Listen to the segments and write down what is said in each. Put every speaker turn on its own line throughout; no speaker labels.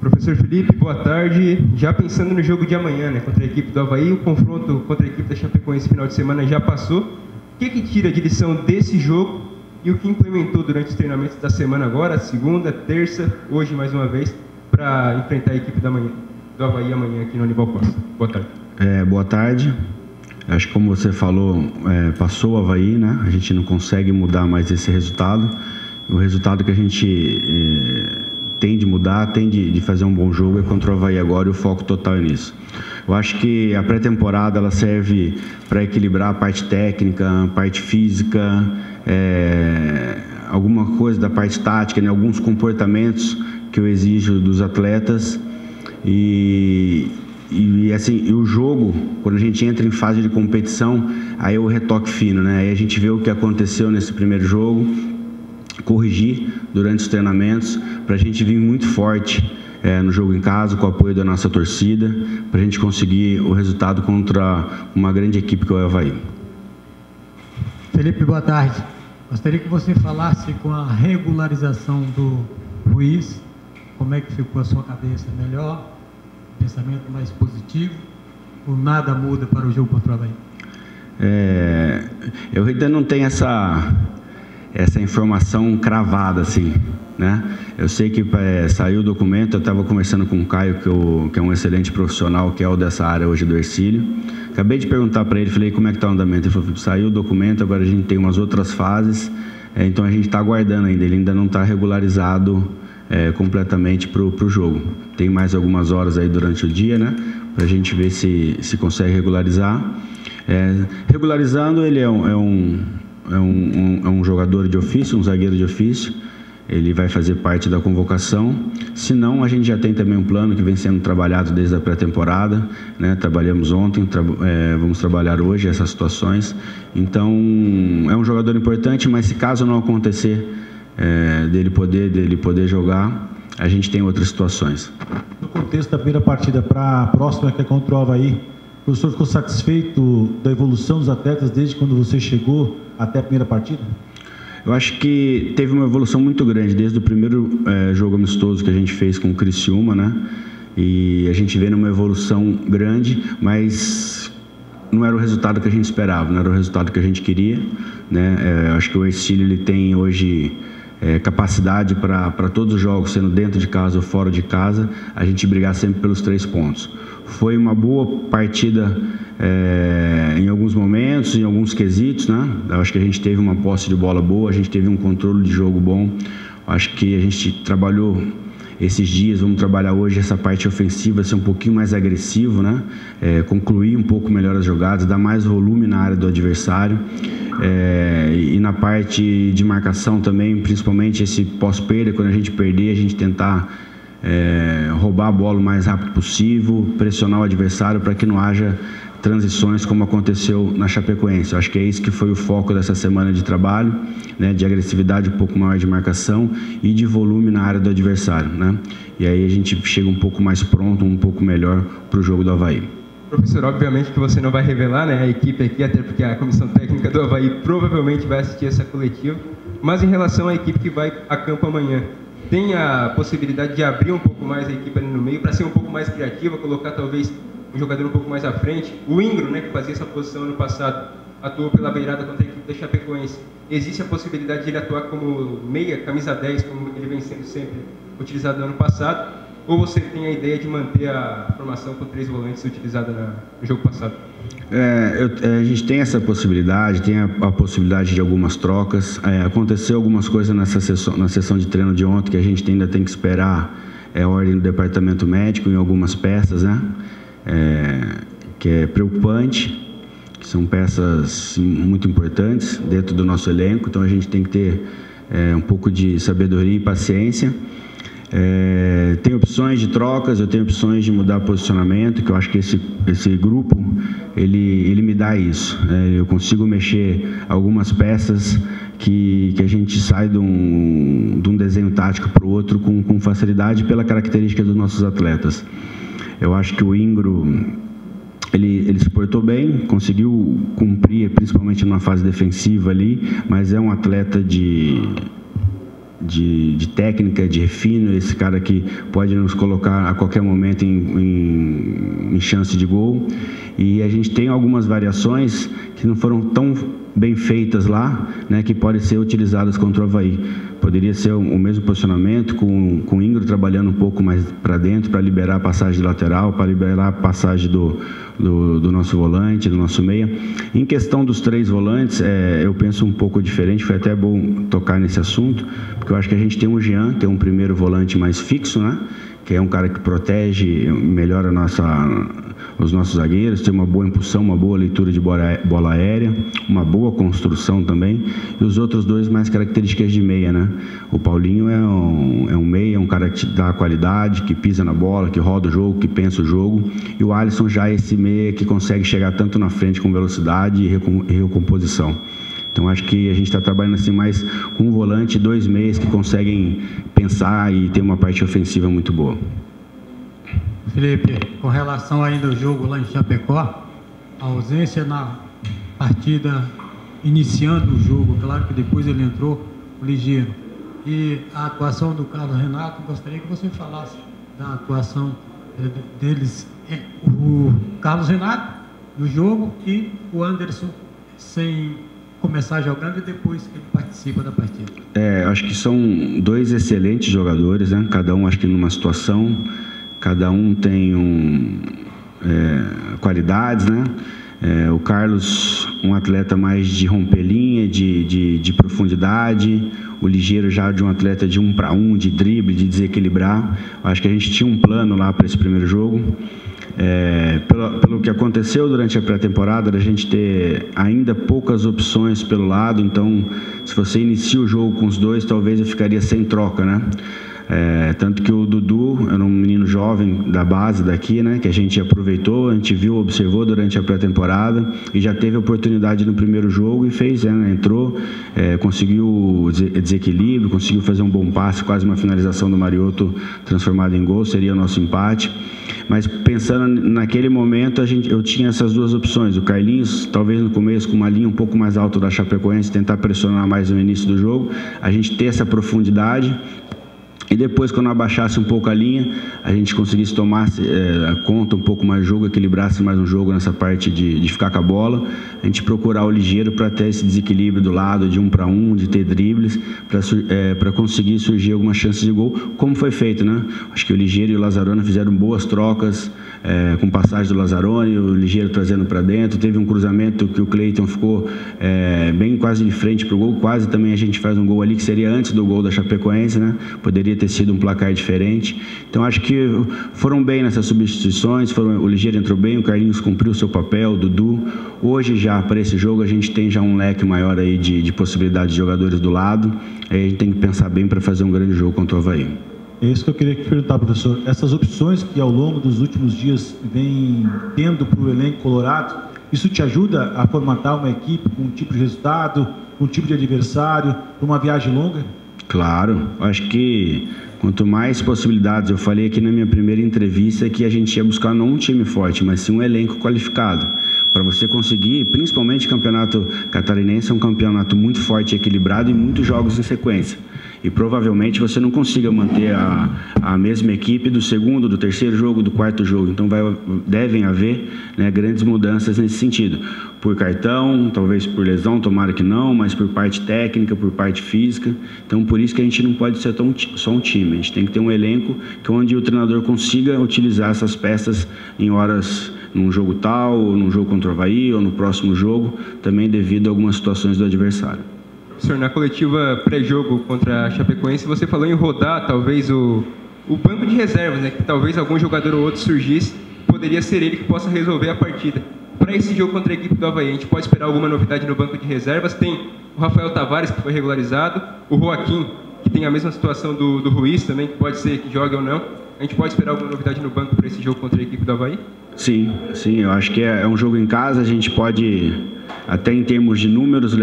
Professor Felipe, boa tarde. Já pensando no jogo de amanhã, né, contra a equipe do Avaí, o confronto contra a equipe da Chapecoense final de semana já passou. O que tira de lição desse jogo e o que implementou durante os treinamentos da semana agora, segunda, terça, hoje mais uma vez, para enfrentar a equipe do Avaí amanhã aqui no Aníbal Costa? Boa tarde.
Boa tarde. Acho que como você falou, passou o Avaí, né? A gente não consegue mudar mais esse resultado. O resultado que a gente tem de mudar, tem de fazer um bom jogo é contra o Avaí agora, e o foco total é nisso. Eu acho que a pré-temporada ela serve para equilibrar a parte técnica, a parte física, alguma coisa da parte tática, né? Alguns comportamentos que eu exijo dos atletas e o jogo, quando a gente entra em fase de competição, aí é o retoque fino, né? Aí a gente vê o que aconteceu nesse primeiro jogo, corrigir durante os treinamentos, para a gente vir muito forte no jogo em casa, com o apoio da nossa torcida, para a gente conseguir o resultado contra uma grande equipe que é o Avaí.
Felipe, boa tarde. Gostaria que você falasse com a regularização do Ruiz, como é que ficou a sua cabeça? Melhor? Pensamento mais positivo? Ou nada muda para o jogo contra o Avaí?
Eu ainda não tenho essa informação cravada assim, né? Eu sei que saiu o documento, eu estava conversando com o Caio, que é um excelente profissional, que é o dessa área hoje do Hercílio. Acabei de perguntar para ele, falei, como é que está o andamento? Ele falou, saiu o documento, agora a gente tem umas outras fases, então a gente está aguardando ainda, ele ainda não está regularizado completamente para o jogo. Tem mais algumas horas aí durante o dia, né? Para a gente ver se consegue regularizar. Regularizando, ele é um jogador de ofício, um zagueiro de ofício. Ele vai fazer parte da convocação. Se não, a gente já tem também um plano que vem sendo trabalhado desde a pré-temporada, né? Trabalhamos ontem, vamos trabalhar hoje essas situações. Então, é um jogador importante, mas se caso não acontecer dele poder jogar, a gente tem outras situações.
No contexto da primeira partida para a próxima, que é contra o Avaí, o professor ficou satisfeito da evolução dos atletas desde quando você chegou até a primeira partida?
Eu acho que teve uma evolução muito grande desde o primeiro jogo amistoso que a gente fez com o Criciúma, né? E a gente vê uma evolução grande, mas não era o resultado que a gente esperava, não era o resultado que a gente queria, né? Acho que o Hercílio ele tem hoje capacidade para todos os jogos, sendo dentro de casa ou fora de casa, a gente brigar sempre pelos 3 pontos. Foi uma boa partida em alguns momentos, em alguns quesitos, né? Eu acho que a gente teve uma posse de bola boa, a gente teve um controle de jogo bom. Acho que a gente trabalhou esses dias, vamos trabalhar hoje essa parte ofensiva, ser um pouquinho mais agressivo, né? Concluir um pouco melhor as jogadas, dar mais volume na área do adversário. E na parte de marcação também, principalmente esse pós-perda, quando a gente perder, a gente tentar roubar a bola o mais rápido possível, pressionar o adversário para que não haja transições como aconteceu na Chapecoense. Eu acho que é isso que foi o foco dessa semana de trabalho, né, de agressividade um pouco maior de marcação e de volume na área do adversário, né? E aí a gente chega um pouco mais pronto, um pouco melhor para o jogo do Avaí.
Professor, obviamente que você não vai revelar, né, a equipe aqui, até porque a comissão técnica do Avaí provavelmente vai assistir essa coletiva, mas em relação à equipe que vai a campo amanhã, tem a possibilidade de abrir um pouco mais a equipe ali no meio para ser um pouco mais criativa, colocar talvez um jogador um pouco mais à frente? O Ingro, né, que fazia essa posição ano passado, atuou pela beirada contra a equipe da Chapecoense. Existe a possibilidade de ele atuar como meia, camisa 10, como ele vem sendo sempre utilizado no ano passado? Ou você tem a ideia de manter a formação com 3 volantes utilizada no jogo passado?
A gente tem essa possibilidade, tem a possibilidade de algumas trocas. Aconteceu algumas coisas na sessão de treino de ontem que a gente ainda tem que esperar a ordem do departamento médico em algumas peças, né? Que é preocupante, que são peças muito importantes dentro do nosso elenco, então a gente tem que ter um pouco de sabedoria e paciência. Tem opções de trocas, eu tenho opções de mudar posicionamento, que eu acho que esse grupo ele me dá isso, eu consigo mexer algumas peças que a gente sai de um desenho tático para o outro com facilidade pela característica dos nossos atletas. Eu acho que o Ingro ele se portou bem, conseguiu cumprir, principalmente numa fase defensiva ali, mas é um atleta de de técnica, de refino, esse cara que pode nos colocar a qualquer momento em chance de gol. E a gente tem algumas variações que não foram tão bem feitas lá, né, que podem ser utilizadas contra o Avaí. Poderia ser o mesmo posicionamento, com o Ingro trabalhando um pouco mais para dentro, para liberar a passagem de lateral, para liberar a passagem do nosso volante, do nosso meia. Em questão dos 3 volantes, eu penso um pouco diferente, foi até bom tocar nesse assunto, porque eu acho que a gente tem o Jean, que é um primeiro volante mais fixo, né, que é um cara que protege, melhora os nossos zagueiros, tem uma boa impulsão, uma boa leitura de bola aérea, uma boa construção também, e os outros 2 mais características de meia, né? O Paulinho é um meia, um cara que te dá qualidade, que pisa na bola, que roda o jogo, que pensa o jogo, e o Alisson já é esse meia que consegue chegar tanto na frente com velocidade e recomposição. Então acho que a gente está trabalhando assim mais com um volante, 2 meias que conseguem pensar e ter uma parte ofensiva muito boa.
Felipe, com relação ainda ao jogo lá em Chapecó, a ausência na partida iniciando o jogo, claro que depois ele entrou ligeiro, e a atuação do Carlos Renato, gostaria que você falasse da atuação deles, o Carlos Renato no jogo e o Anderson sem começar jogando e depois que ele participa da partida.
Acho que são 2 excelentes jogadores, né? Cada um acho que numa situação, cada um tem qualidades, né? O Carlos, um atleta mais de romper linha, de profundidade, o Ligeiro já de um atleta de 1 para 1, de drible, de desequilibrar. Acho que a gente tinha um plano lá para esse primeiro jogo. Pelo que aconteceu durante a pré-temporada, a gente ter ainda poucas opções pelo lado, então se você inicia o jogo com os 2, talvez eu ficaria sem troca, né? Tanto que o Dudu era um menino jovem da base daqui, né, que a gente aproveitou, a gente viu, observou durante a pré-temporada e já teve oportunidade no primeiro jogo e fez, né, entrou, conseguiu desequilíbrio, conseguiu fazer um bom passe, quase uma finalização do Mariotto transformada em gol, seria o nosso empate. Mas pensando naquele momento, eu tinha essas 2 opções, o Carlinhos, talvez no começo com uma linha um pouco mais alta da Chapecoense, tentar pressionar mais no início do jogo, a gente ter essa profundidade. E depois, quando abaixasse um pouco a linha, a gente conseguisse tomar conta um pouco mais do jogo, equilibrasse mais um jogo nessa parte de ficar com a bola, a gente procurar o Ligeiro para ter esse desequilíbrio do lado, de 1 para 1, de ter dribles, para conseguir surgir algumas chances de gol, como foi feito, né? Acho que o Ligeiro e o Lazzaroni fizeram boas trocas, com passagem do Lazzaroni, o Ligeiro trazendo para dentro, teve um cruzamento que o Cleiton ficou bem quase de frente para o gol, quase também a gente faz um gol ali que seria antes do gol da Chapecoense, né? Poderia ter sido um placar diferente. Então acho que foram bem nessas substituições, o Ligeiro entrou bem, o Carlinhos cumpriu o seu papel, o Dudu. Hoje já, para esse jogo, a gente tem já um leque maior aí de possibilidades de jogadores do lado, aí a gente tem que pensar bem para fazer um grande jogo contra o Avaí.
É isso que eu queria perguntar, professor. Essas opções que ao longo dos últimos dias vem tendo para o elenco colorado, isso te ajuda a formatar uma equipe com um tipo de resultado, com um tipo de adversário, para uma viagem longa?
Claro, acho que quanto mais possibilidades, eu falei aqui na minha primeira entrevista que a gente ia buscar não um time forte, mas sim um elenco qualificado. Para você conseguir, principalmente o campeonato catarinense, é um campeonato muito forte e equilibrado e muitos jogos em sequência. E provavelmente você não consiga manter a mesma equipe do segundo, do terceiro jogo, do quarto jogo. Então devem haver, né, grandes mudanças nesse sentido. Por cartão, talvez por lesão, tomara que não, mas por parte técnica, por parte física. Então por isso que a gente não pode ser só um time. A gente tem que ter um elenco onde o treinador consiga utilizar essas peças em horas, num jogo tal, ou num jogo contra o Avaí, ou no próximo jogo, também devido a algumas situações do adversário.
Professor, na coletiva pré-jogo contra a Chapecoense, você falou em rodar talvez o banco de reservas, né? Que talvez algum jogador ou outro surgisse, poderia ser ele que possa resolver a partida. Para esse jogo contra a equipe do Avaí, a gente pode esperar alguma novidade no banco de reservas? Tem o Rafael Tavares, que foi regularizado, o Joaquim, que tem a mesma situação do Ruiz também, que pode ser que jogue ou não. A gente pode esperar alguma novidade no banco para esse jogo contra a equipe do Avaí?
Sim, eu acho que é um jogo em casa, a gente pode, até em termos de números,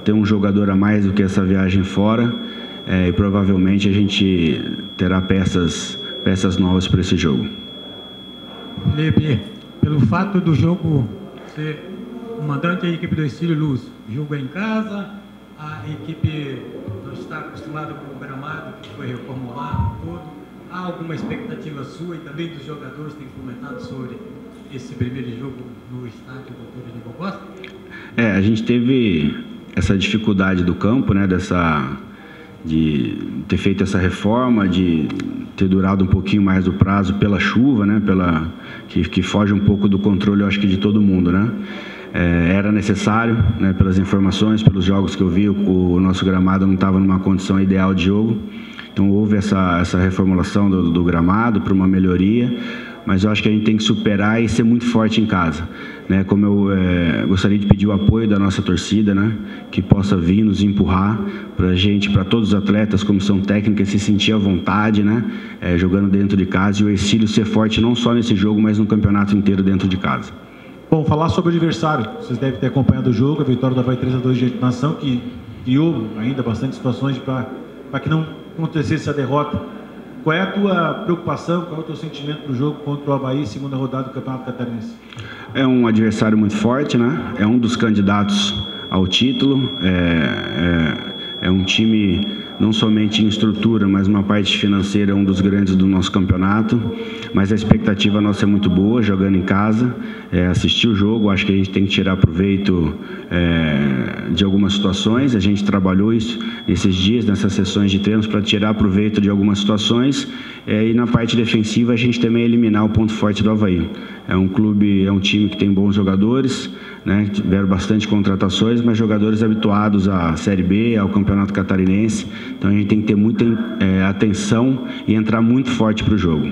ter um jogador a mais do que essa viagem fora, e provavelmente a gente terá peças novas para esse jogo.
Felipe, pelo fato do jogo ser o mandante da equipe do Estilo Luz, o jogo é em casa, a equipe não está está acostumado com o gramado, que foi reformulado todo. Há alguma expectativa sua e também dos jogadores têm comentado sobre esse primeiro jogo no estádio Dr. Aníbal Costa?
A gente teve essa dificuldade do campo, né, de ter feito essa reforma, de ter durado um pouquinho mais do prazo pela chuva, né, que foge um pouco do controle, eu acho que de todo mundo, né? Era necessário, né, pelas informações, pelos jogos que eu vi, o nosso gramado não estava numa condição ideal de jogo, então houve essa reformulação do gramado para uma melhoria, mas eu acho que a gente tem que superar e ser muito forte em casa, né? Como eu gostaria de pedir o apoio da nossa torcida, né, que possa vir nos empurrar para a gente, para todos os atletas, comissão técnica, se sentir à vontade, né, jogando dentro de casa, e o Hercílio ser forte não só nesse jogo, mas no campeonato inteiro dentro de casa.
Bom, falar sobre o adversário. Vocês devem ter acompanhado o jogo, a vitória do Avaí 3-2 diante da Nação, que criou ainda bastante situações para que não acontecesse a derrota. Qual é a tua preocupação, qual é o teu sentimento para o jogo contra o Avaí, segunda rodada do Campeonato Catarinense?
É um adversário muito forte, né? É um dos candidatos ao título. É um time não somente em estrutura, mas uma parte financeira, um dos grandes do nosso campeonato. Mas a expectativa nossa é muito boa, jogando em casa, assistir o jogo. Acho que a gente tem que tirar proveito de algumas situações. A gente trabalhou isso esses dias, nessas sessões de treinos, para tirar proveito de algumas situações. E na parte defensiva, a gente também eliminar o ponto forte do Avaí. É um time que tem bons jogadores, né? Tiveram bastante contratações, mas jogadores habituados à Série B, ao Campeonato Catarinense. Então a gente tem que ter muita atenção e entrar muito forte para o jogo.